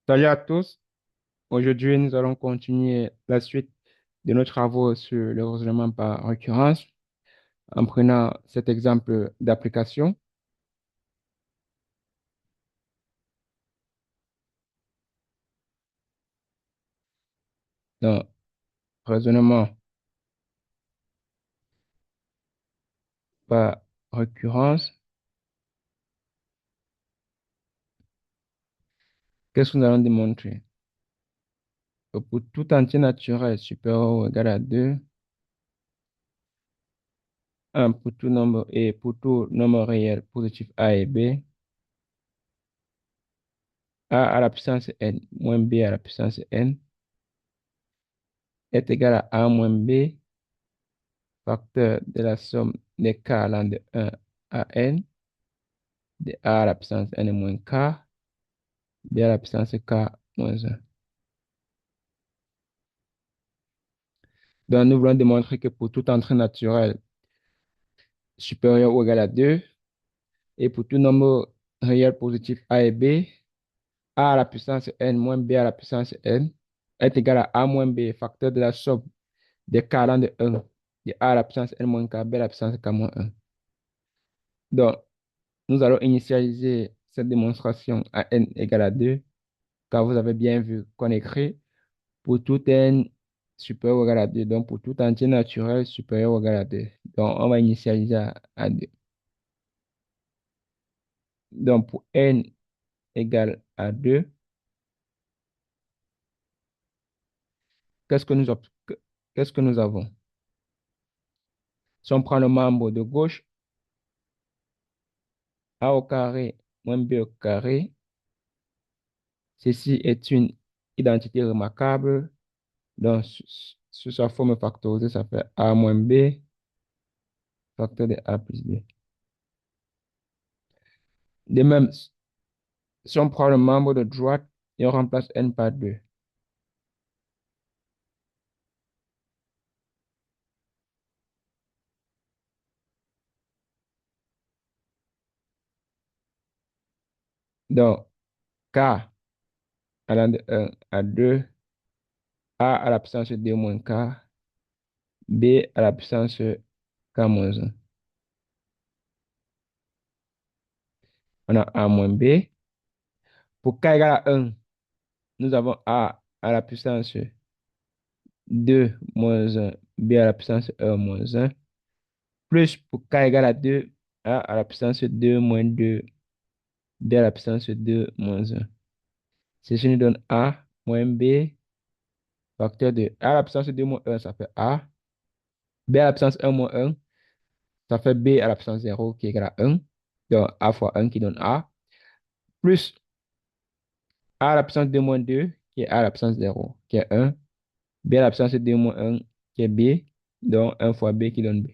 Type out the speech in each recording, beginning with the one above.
Salut à tous. Aujourd'hui, nous allons continuer la suite de nos travaux sur le raisonnement par récurrence en prenant cet exemple d'application. Donc, raisonnement par récurrence. Qu'est-ce que nous allons démontrer? Que pour tout entier naturel supérieur ou égal à 2, pour tout nombre et pour tout nombre réel positif A et B, A à la puissance n moins B à la puissance n est égal à A moins B, facteur de la somme des k allant de 1 à n, de A à la puissance n moins k, B à la puissance k moins 1. Donc, nous voulons démontrer que pour toute entrée naturelle supérieure ou égale à 2, et pour tout nombre réel positif A et B, A à la puissance n moins B à la puissance n est égal à A moins B, facteur de la somme des k allant de 1, de A à la puissance n moins k, B à la puissance k moins 1. Donc, nous allons initialiser cette démonstration à n égale à 2, car vous avez bien vu qu'on écrit pour tout n supérieur ou égal à 2. Donc, pour tout entier naturel supérieur ou égal à 2. Donc, on va initialiser à 2. Donc, pour n égale à 2, qu'est-ce que nous, ob- qu'est-ce que nous avons? Si on prend le membre de gauche, a au carré moins b au carré, ceci est une identité remarquable. Donc, sous sa forme factorisée, ça fait a moins b, facteur de a plus b. De même, si on prend le membre de droite et on remplace n par 2, donc k allant de 1 à 2, a à la puissance 2 moins k, b à la puissance k moins 1. On a a moins b. Pour k égale à 1, nous avons a à la puissance 2 moins 1, b à la puissance 1 moins 1, plus pour k égale à 2, a à la puissance 2 moins 2, b à la puissance 2 moins 1. Ceci nous donne a moins b, facteur de a à la puissance 2 moins 1, ça fait a, b à la puissance 1 moins 1, ça fait b à la puissance 0 qui est égal à 1. Donc a fois 1 qui donne a, plus a à la puissance 2 moins 2, qui est a à la puissance 0, qui est 1. B à la puissance 2 moins 1, qui est b. Donc 1 fois b qui donne b.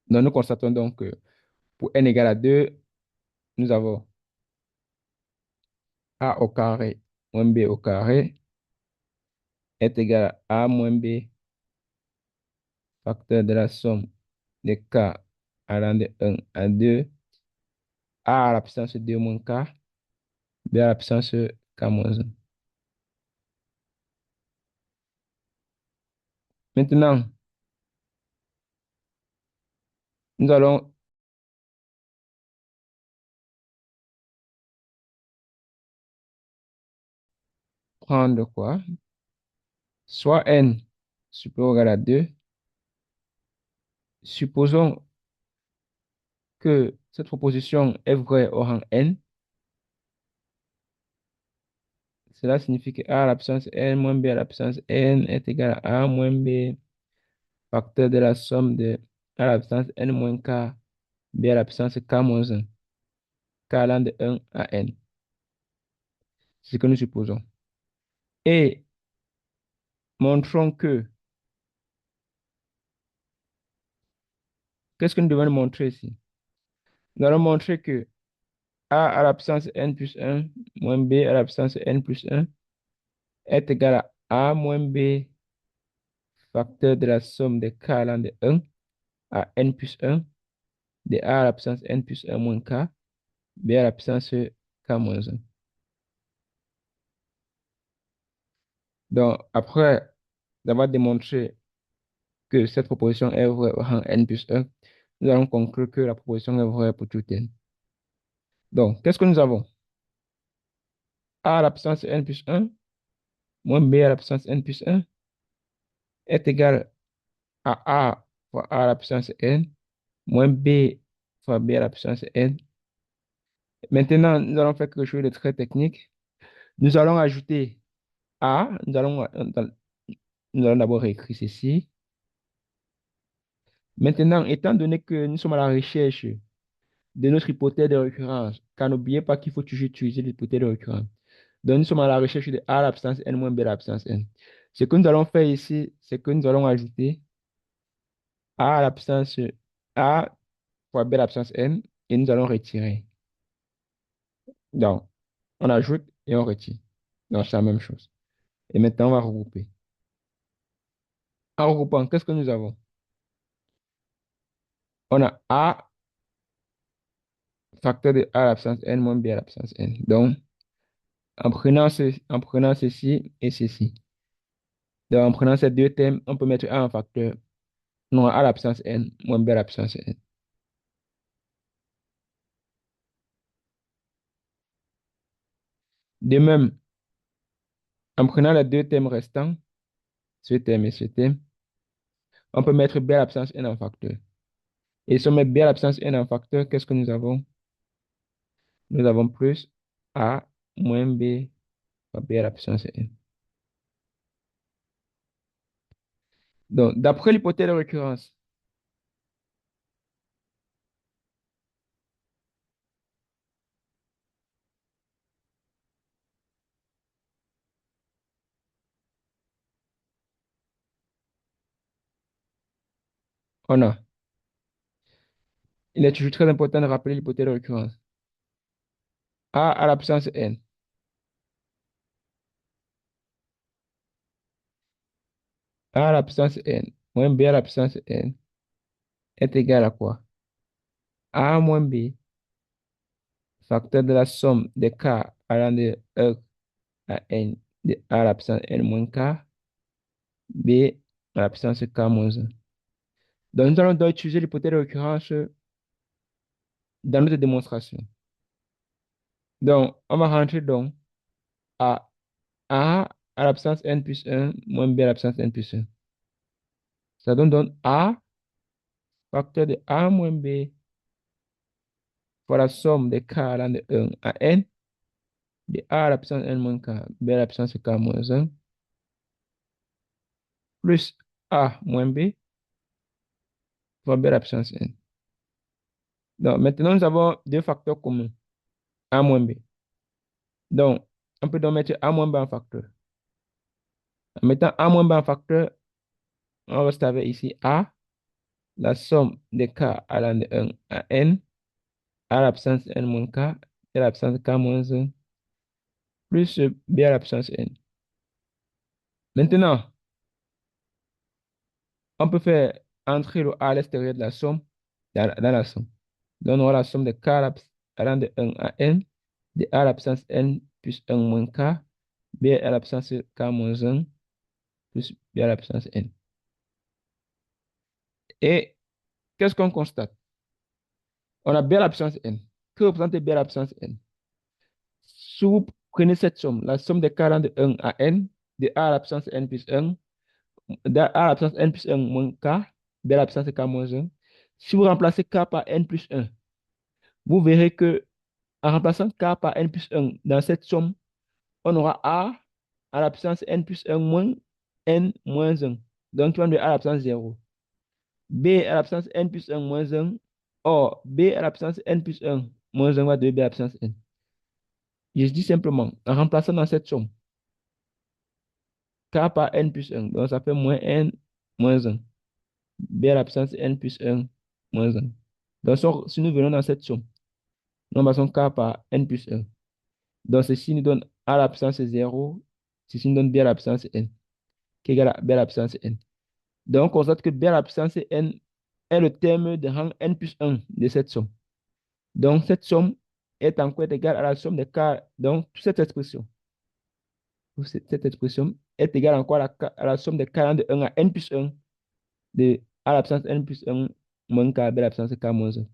Donc nous constatons donc que pour n égale à 2, nous avons a au carré moins b au carré est égal à a moins b, facteur de la somme de k allant de 1 à 2, a à la puissance 2 moins k, b à la puissance k moins 1. Maintenant, nous allons prendre quoi? Soit n supérieur ou égal à 2. Supposons que cette proposition est vraie au rang n. Cela signifie que a à la puissance n moins b à la puissance n est égal à a moins b, facteur de la somme de a à la puissance n moins k, b à la puissance k moins 1, k allant de 1 à n. C'est ce que nous supposons. Et montrons que, qu'est-ce que nous devons montrer ici? Nous allons montrer que a à la puissance n plus 1 moins b à la puissance n plus 1 est égal à a moins b, facteur de la somme de k allant de 1 à n plus 1, de a à la puissance n plus 1 moins k, b à la puissance k moins 1. Donc, après d'avoir démontré que cette proposition est vraie au rang n plus 1, nous allons conclure que la proposition est vraie pour tout n. Donc, qu'est-ce que nous avons? A à la puissance n plus 1 moins b à la puissance n plus 1 est égal à a fois a à la puissance n moins b fois b à la puissance n. Maintenant, nous allons faire quelque chose de très technique. Nous allons ajouter a, nous allons d'abord écrire ceci. Maintenant, étant donné que nous sommes à la recherche de notre hypothèse de récurrence, car n'oubliez pas qu'il faut toujours utiliser l'hypothèse de récurrence. Donc, nous sommes à la recherche de A à la puissance n moins B à la puissance n. Ce que nous allons faire ici, c'est que nous allons ajouter A à la puissance A fois B à la puissance n et nous allons retirer. Donc, on ajoute et on retire. Donc, c'est la même chose. Et maintenant, on va regrouper. En regroupant, qu'est-ce que nous avons? On a A facteur de A à la puissance n moins B à la puissance n. Donc, en prenant ceci et ceci. Donc, en prenant ces deux termes, on peut mettre A en facteur, non, A à la puissance n moins B à la puissance n. De même, en prenant les deux termes restants, ce terme et ce terme, on peut mettre B à la puissance n en facteur. Et si on met B à la puissance n en facteur, qu'est-ce que nous avons? Nous avons plus A moins B fois B à la puissance n. Donc, d'après l'hypothèse de récurrence, on a, il est toujours très important de rappeler l'hypothèse de récurrence. A à la puissance n. A à la puissance n moins B à la puissance n est égal à quoi? A moins B, facteur de la somme des k allant de E à n de A à la puissance n moins k, B à la puissance k moins 1. Donc, nous allons donc utiliser l'hypothèse de récurrence dans notre démonstration. Donc, on va rentrer donc à A à la puissance n plus 1 moins B à la puissance n plus 1. Ça donne donc A facteur de A moins B fois la somme des k allant de 1 à n de A à la puissance n moins k, B à la puissance k moins 1 plus A moins B fois B à la puissance n. Donc, maintenant, nous avons deux facteurs communs, A moins B. Donc, on peut donc mettre A moins B en facteur. En mettant A moins B en facteur, on reste avec ici A, la somme des k allant de 1 à n, A à la puissance n moins k, et à la puissance k moins 1, plus B à la puissance n. Maintenant, on peut faire entrer le A à l'extérieur de la somme, dans la somme. Donc, on aura la somme de k allant de 1 à n, de A à la puissance n plus 1 moins k, B à la puissance k moins 1, plus B à la puissance n. Et qu'est-ce qu'on constate? On a B à la puissance n. Que représente B à la puissance n? Si vous prenez cette somme, la somme des k allant de 1 à n, de A à la puissance n plus 1, de A à la puissance n plus 1 moins k, B à la puissance k moins 1, si vous remplacez k par n plus 1, vous verrez que en remplaçant k par n plus 1 dans cette somme, on aura A à la puissance n plus 1 moins n moins 1. Donc, tu vas de A à la puissance 0. B à la puissance n plus 1 moins 1. Or, B à la puissance n plus 1 moins 1 va de B à la puissance n. Je dis simplement, en remplaçant dans cette somme, k par n plus 1, donc ça fait moins n moins 1. B à la puissance n plus 1 moins 1. Donc, si nous venons dans cette somme, nous remplaçons k par n plus 1. Donc, ceci nous donne A à la puissance 0, ceci nous donne B à la puissance n, qui est égal à B à la puissance n. Donc, on constate que B à la puissance n est le terme de rang n plus 1 de cette somme. Donc, cette somme est encore égale à la somme des k. Donc, cette expression est égal encore à la somme des 40 de 1 à n plus 1 de A à la puissance n plus 1 moins k B à la puissance k moins 1.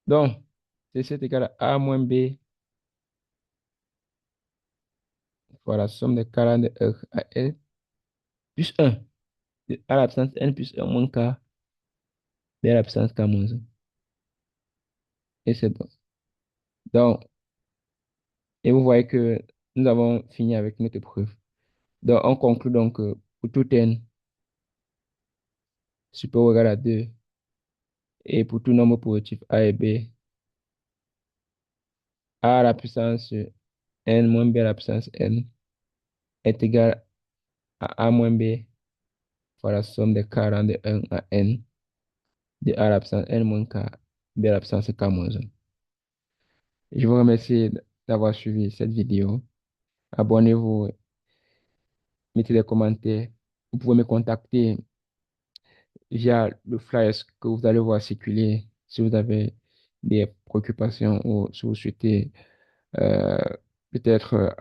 Donc, c'est égal à moins B fois la somme des 40 de 1 à n plus 1 de A à la puissance n plus 1 moins k B à la puissance k moins 1. Et c'est bon. Donc, et vous voyez que nous avons fini avec notre preuve. Donc, on conclut donc que pour tout n supérieur ou égal à 2 et pour tout nombre positif A et B, A à la puissance n moins B à la puissance n est égal à A moins B fois la somme des 40 de 1 à n de A à la puissance n moins k B à la puissance k moins 1. Je vous remercie d'avoir suivi cette vidéo. Abonnez-vous, mettez des commentaires. Vous pouvez me contacter via le flyer que vous allez voir circuler si vous avez des préoccupations ou si vous souhaitez euh, peut-être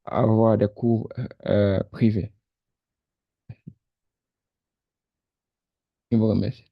avoir des cours privés. Je vous remercie.